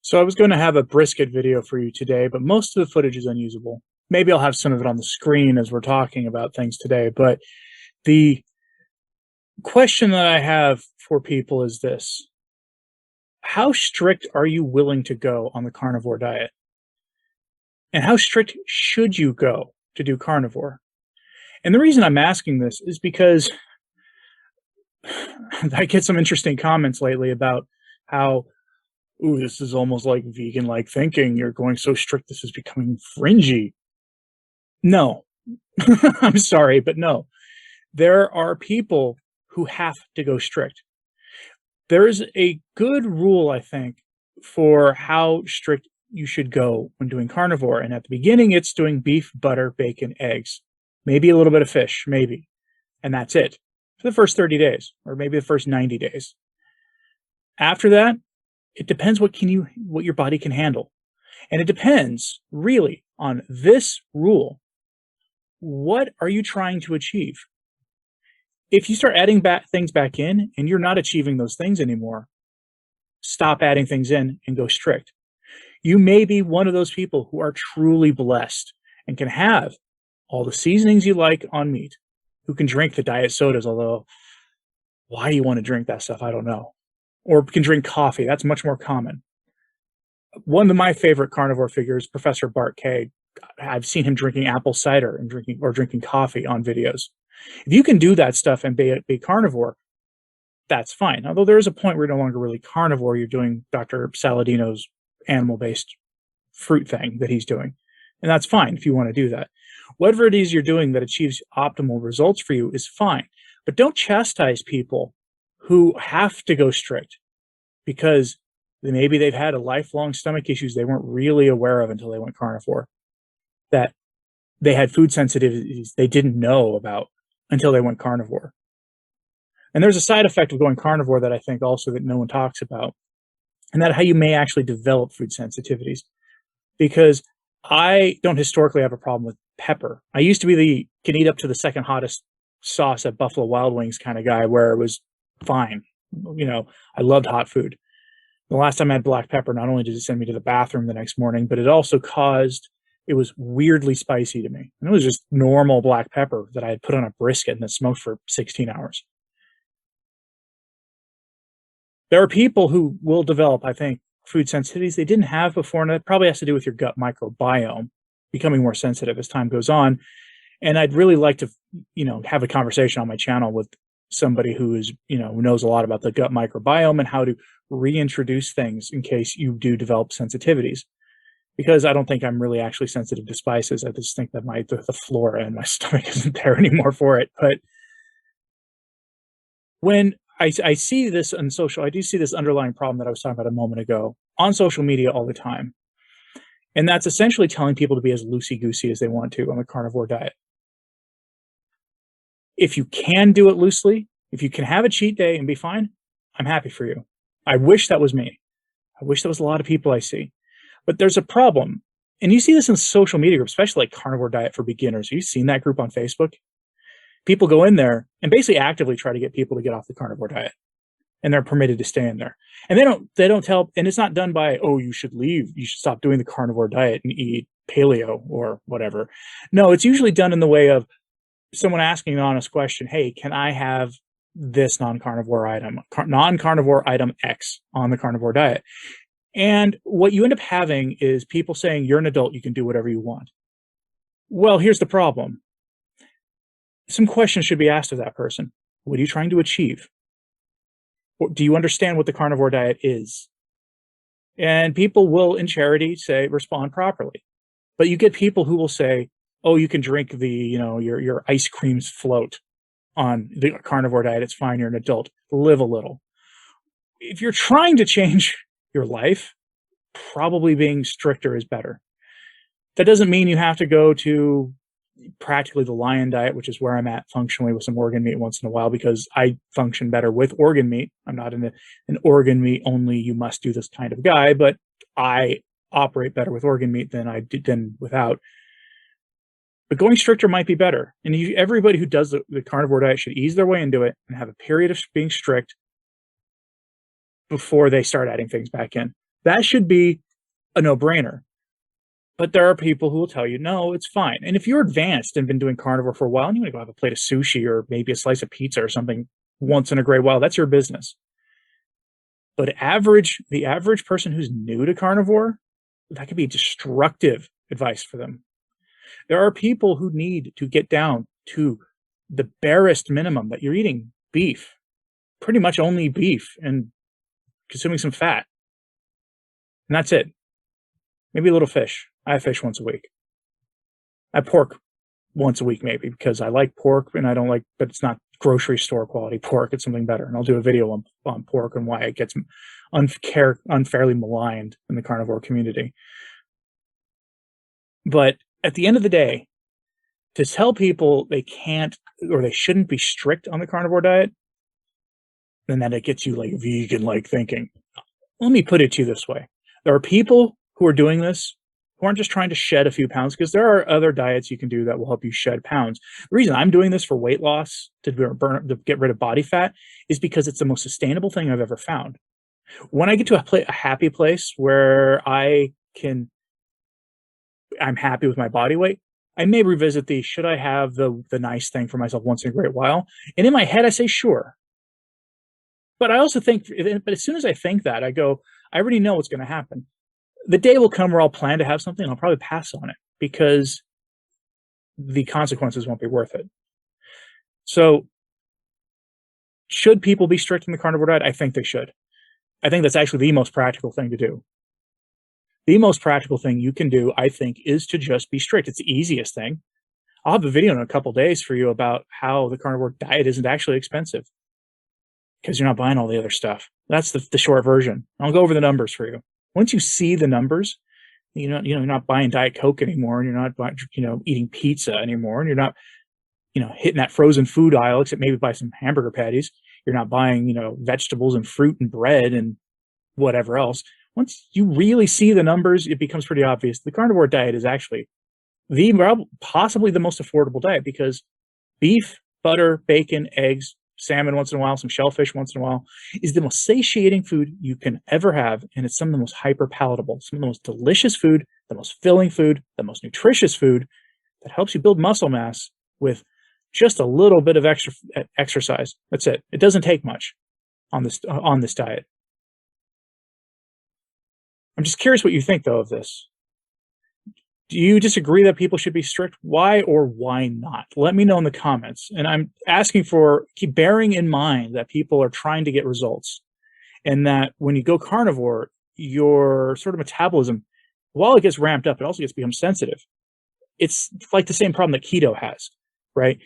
So I was going to have a brisket video for you today, but most of the footage is unusable. Maybe I'll have some of it on the screen as we're talking about things today. But the question that I have for people is this: how strict are you willing to go on the carnivore diet? And how strict should you go to do carnivore? And the reason I'm asking this is because I get some interesting comments lately about how, ooh, this is almost like vegan-like thinking. You're going so strict, this is becoming fringy. No, I'm sorry, but no. There are people who have to go strict. There is a good rule, I think, for how strict you should go when doing carnivore. And at the beginning, it's doing beef, butter, bacon, eggs, maybe a little bit of fish, maybe. And that's it for the first 30 days, or maybe the first 90 days. After that, it depends what your body can handle. And it depends really on this rule. What are you trying to achieve? If you start adding things back in and you're not achieving those things anymore, stop adding things in and go strict. You may be one of those people who are truly blessed and can have all the seasonings you like on meat, who can drink the diet sodas, although why you want to drink that stuff, I don't know. Or can drink coffee. That's much more common. One of my favorite carnivore figures, Professor Bart K. I've seen him drinking apple cider and drinking coffee on videos. If you can do that stuff and be carnivore, that's fine. Although there is a point where you're no longer really carnivore, you're doing Dr. Saladino's animal-based fruit thing that he's doing. And that's fine if you want to do that. Whatever it is you're doing that achieves optimal results for you is fine. But don't chastise people who have to go strict because maybe they've had a lifelong stomach issues they weren't really aware of until they went carnivore. That they had food sensitivities they didn't know about until they went carnivore. And there's a side effect of going carnivore that I think also that no one talks about, and that how you may actually develop food sensitivities. Because I don't historically have a problem with pepper. I used to be can eat up to the second hottest sauce at Buffalo Wild Wings kind of guy where it was fine. I loved hot food. The last time I had black pepper, not only did it send me to the bathroom the next morning, but it also it was weirdly spicy to me. And it was just normal black pepper that I had put on a brisket and then smoked for 16 hours. There are people who will develop, I think, food sensitivities they didn't have before, and that probably has to do with your gut microbiome becoming more sensitive as time goes on. And I'd really like to, have a conversation on my channel with somebody who knows a lot about the gut microbiome and how to reintroduce things in case you do develop sensitivities. Because I don't think I'm really actually sensitive to spices. I just think that the flora in my stomach isn't there anymore for it. But when I see this on social, I do see this underlying problem that I was talking about a moment ago on social media all the time. And that's essentially telling people to be as loosey-goosey as they want to on the carnivore diet. If you can do it loosely, if you can have a cheat day and be fine, I'm happy for you. I wish that was me. I wish that was a lot of people I see. But there's a problem. And you see this in social media groups, especially like Carnivore Diet for Beginners. Have you seen that group on Facebook? People go in there and basically actively try to get people to get off the carnivore diet. And they're permitted to stay in there. And they don't tell, and it's not done by, oh, you should leave. You should stop doing the carnivore diet and eat paleo or whatever. No, it's usually done in the way of someone asking an honest question. Hey, can I have this non-carnivore item X on the carnivore diet? And what you end up having is people saying, you're an adult, you can do whatever you want. Well, here's the problem. Some questions should be asked of that person. What are you trying to achieve? Do you understand what the carnivore diet is? And people will, in charity, respond properly. But you get people who will say, oh, you can drink your ice creams float on the carnivore diet. It's fine. You're an adult. Live a little. If you're trying to change your life, probably being stricter is better. That doesn't mean you have to go to practically the lion diet, which is where I'm at functionally with some organ meat once in a while, because I function better with organ meat. I'm not an organ meat only, you must do this kind of guy, but I operate better with organ meat than without. But going stricter might be better. And everybody who does the carnivore diet should ease their way into it and have a period of being strict before they start adding things back in. That should be a no-brainer. But there are people who will tell you, no, it's fine. And if you're advanced and been doing carnivore for a while and you want to go have a plate of sushi or maybe a slice of pizza or something once in a great while, that's your business. But the average person who's new to carnivore, that could be destructive advice for them. There are people who need to get down to the barest minimum that you're eating beef, pretty much only beef, and consuming some fat. And that's it. Maybe a little fish. I have fish once a week. I have pork once a week, maybe, because I like pork and I don't like, but it's not grocery store quality pork. It's something better. And I'll do a video on pork and why it gets unfairly maligned in the carnivore community. But at the end of the day, to tell people they can't or they shouldn't be strict on the carnivore diet, then that it gets you like vegan-like thinking. Let me put it to you this way. There are people who are doing this who aren't just trying to shed a few pounds, because there are other diets you can do that will help you shed pounds. The reason I'm doing this for weight loss, to get rid of body fat, is because it's the most sustainable thing I've ever found. When I get to a happy place where I'm happy with my body weight, I may revisit should I have the nice thing for myself once in a great while? And in my head, I say, sure. But I also think, but as soon as I think that, I go, I already know what's going to happen. The day will come where I'll plan to have something and I'll probably pass on it because the consequences won't be worth it. So should people be strict in the carnivore diet? I think they should. I think that's actually the most practical thing to do. The most practical thing you can do, I think, is to just be strict. It's the easiest thing. I'll have a video in a couple days for you about how the carnivore diet isn't actually expensive because you're not buying all the other stuff. That's the short version. I'll go over the numbers for you. Once you see the numbers, you're not buying Diet Coke anymore, and you're not eating pizza anymore, and you're not hitting that frozen food aisle, except maybe buy some hamburger patties. You're not buying vegetables and fruit and bread and whatever else. Once you really see the numbers, it becomes pretty obvious. The carnivore diet is actually possibly the most affordable diet because beef, butter, bacon, eggs, salmon once in a while, some shellfish once in a while, is the most satiating food you can ever have, and it's some of the most hyper palatable, some of the most delicious food, the most filling food, the most nutritious food that helps you build muscle mass with just a little bit of extra exercise. That's it. It doesn't take much on this diet. I'm just curious what you think, though, of this. Do you disagree that people should be strict? Why or why not? Let me know in the comments. And I'm asking keep bearing in mind that people are trying to get results, and that when you go carnivore, your sort of metabolism, while it gets ramped up, it also becomes sensitive. It's like the same problem that keto has, right?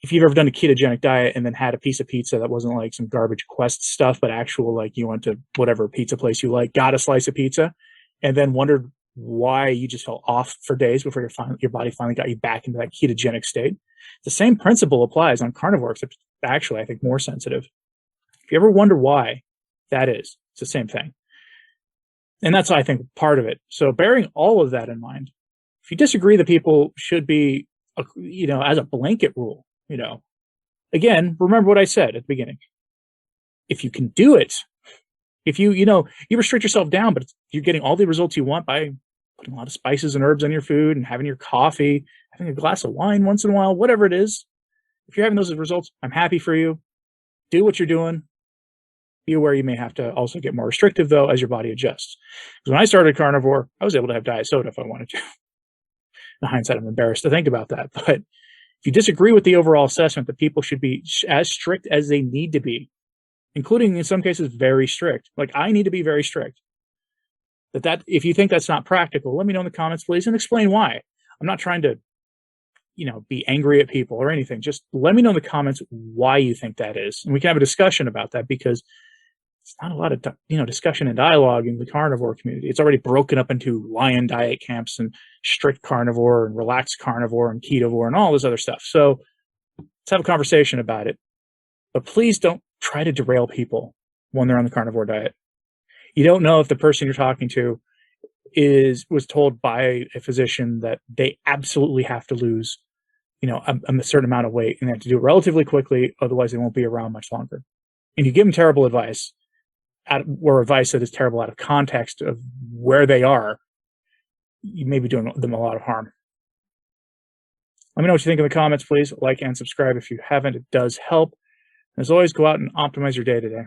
If you've ever done a ketogenic diet and then had a piece of pizza that wasn't like some garbage Quest stuff, but actual, like, you went to whatever pizza place you like, got a slice of pizza, and then wondered why you just felt off for days before your body finally got you back into that ketogenic state. The same principle applies on carnivore, except actually, I think, more sensitive. If you ever wonder why that is, it's the same thing. And that's, I think, part of it. So bearing all of that in mind, if you disagree that people should be, as a blanket rule, again, remember what I said at the beginning. If you can do it, if you restrict yourself down, but you're getting all the results you want by putting a lot of spices and herbs on your food and having your coffee, having a glass of wine once in a while, whatever it is, if you're having those results, I'm happy for you. Do what you're doing. Be aware you may have to also get more restrictive, though, as your body adjusts. Because when I started carnivore, I was able to have diet soda if I wanted to. In hindsight, I'm embarrassed to think about that. But if you disagree with the overall assessment that people should be as strict as they need to be, including in some cases very strict, like I need to be very strict, if you think that's not practical, let me know in the comments, please, and explain why. I'm not trying to be angry at people or anything. Just let me know in the comments why you think that is, and we can have a discussion about that, because it's not a lot of discussion and dialogue in the carnivore community. It's already broken up into lion diet camps and strict carnivore and relaxed carnivore and ketovore and all this other stuff. So let's have a conversation about it. But please don't try to derail people when they're on the carnivore diet. You don't know if the person you're talking to was told by a physician that they absolutely have to lose, a certain amount of weight, and they have to do it relatively quickly, otherwise they won't be around much longer. And you give them terrible advice, or advice that is terrible out of context of where they are, you may be doing them a lot of harm. Let me know what you think in the comments, please. Like and subscribe if you haven't. It does help. As always, go out and optimize your day today.